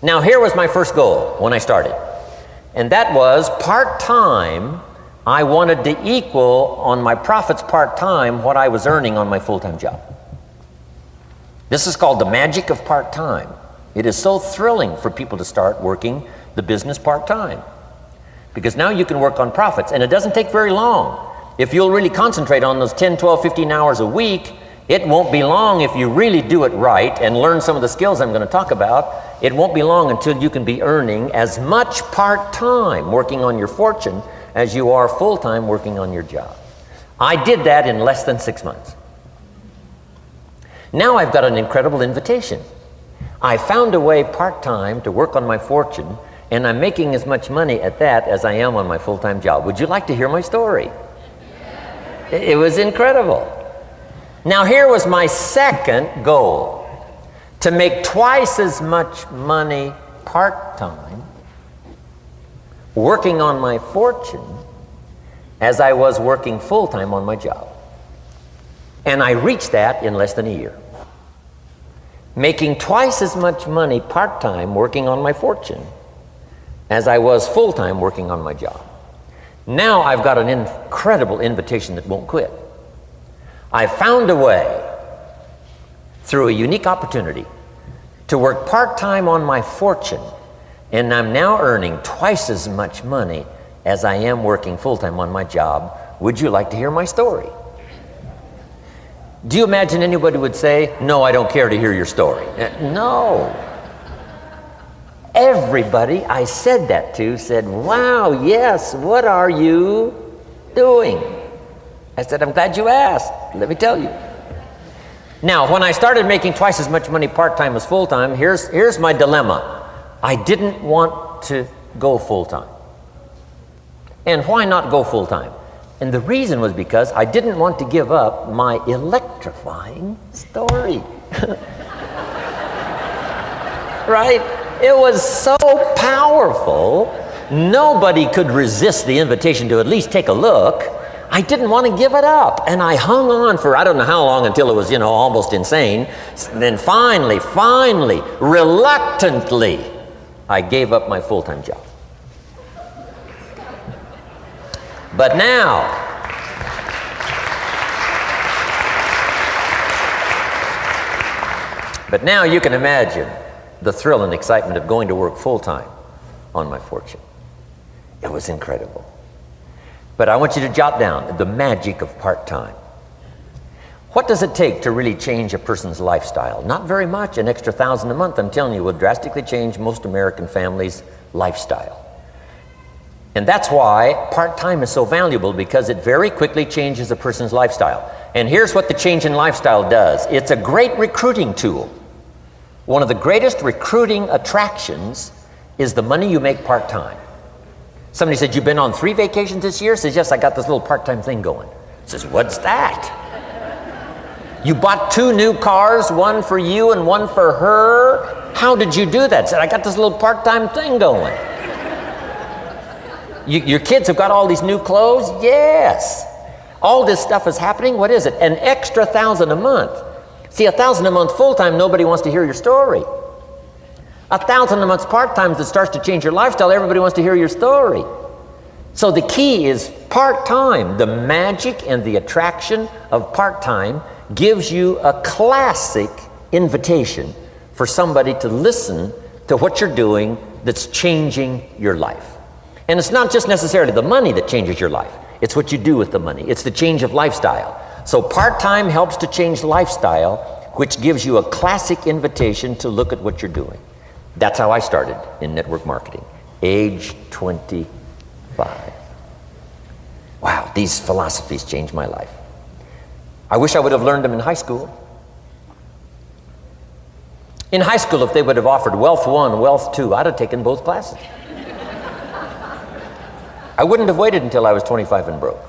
Now here was my first goal when I started, and that was part-time. I wanted to equal on my profits part-time what I was earning on my full-time job. This is called the magic of part-time. It is so thrilling for people to start working the business part-time, because now you can work on profits, and it doesn't take very long. If you'll really concentrate on those 10, 12, 15 hours a week, it won't be long if you really do it right and learn some of the skills I'm going to talk about. It won't be long until you can be earning as much part-time working on your fortune as you are full-time working on your job. I did that in less than 6 months. Now I've got an incredible invitation. I found a way part-time to work on my fortune, and I'm making as much money at that as I am on my full-time job. Would you like to hear my story? It was incredible. Now here was my second goal, to make twice as much money part-time working on my fortune as I was working full-time on my job. And I reached that in less than a year. Making twice as much money part-time working on my fortune as I was full-time working on my job. Now I've got an incredible invitation that won't quit. I found a way, through a unique opportunity, to work part-time on my fortune, and I'm now earning twice as much money as I am working full-time on my job. Would you like to hear my story? Do you imagine anybody would say, "No, I don't care to hear your story"? No. Everybody I said that to said, "Wow, yes, what are you doing?" I said, "I'm glad you asked. Let me tell you." Now, when I started making twice as much money part-time as full-time, here's my dilemma. I didn't want to go full-time. And why not go full-time? And the reason was because I didn't want to give up my electrifying story. Right? It was so powerful, nobody could resist the invitation to at least take a look. I didn't want to give it up, and I hung on for I don't know how long until it was, almost insane. And then finally, reluctantly, I gave up my full-time job. But now you can imagine the thrill and excitement of going to work full-time on my fortune. It was incredible. But I want you to jot down the magic of part-time. What does it take to really change a person's lifestyle? Not very much. An extra $1,000 a month, I'm telling you, will drastically change most American families' lifestyle. And that's why part-time is so valuable, because it very quickly changes a person's lifestyle. And here's what the change in lifestyle does. It's a great recruiting tool. One of the greatest recruiting attractions is the money you make part-time. Somebody said, "You've been on 3 vacations this year?" Says, "Yes, I got this little part-time thing going." Says, "What's that?" "You bought 2 new cars, one for you and one for her. How did you do that?" Said, "I got this little part-time thing going." Your kids have got all these new clothes? Yes. All this stuff is happening. What is it? An extra $1,000 a month. See, $1,000 a month full-time, nobody wants to hear your story. $1,000 a month part-time that starts to change your lifestyle, everybody wants to hear your story. So the key is part-time. The magic and the attraction of part-time gives you a classic invitation for somebody to listen to what you're doing that's changing your life. And it's not just necessarily the money that changes your life. It's what you do with the money. It's the change of lifestyle. So part-time helps to change lifestyle, which gives you a classic invitation to look at what you're doing. That's how I started in network marketing, age 25. Wow, these philosophies changed my life. I wish I would have learned them in high school. In high school, if they would have offered Wealth 1, Wealth 2, I'd have taken both classes. I wouldn't have waited until I was 25 and broke.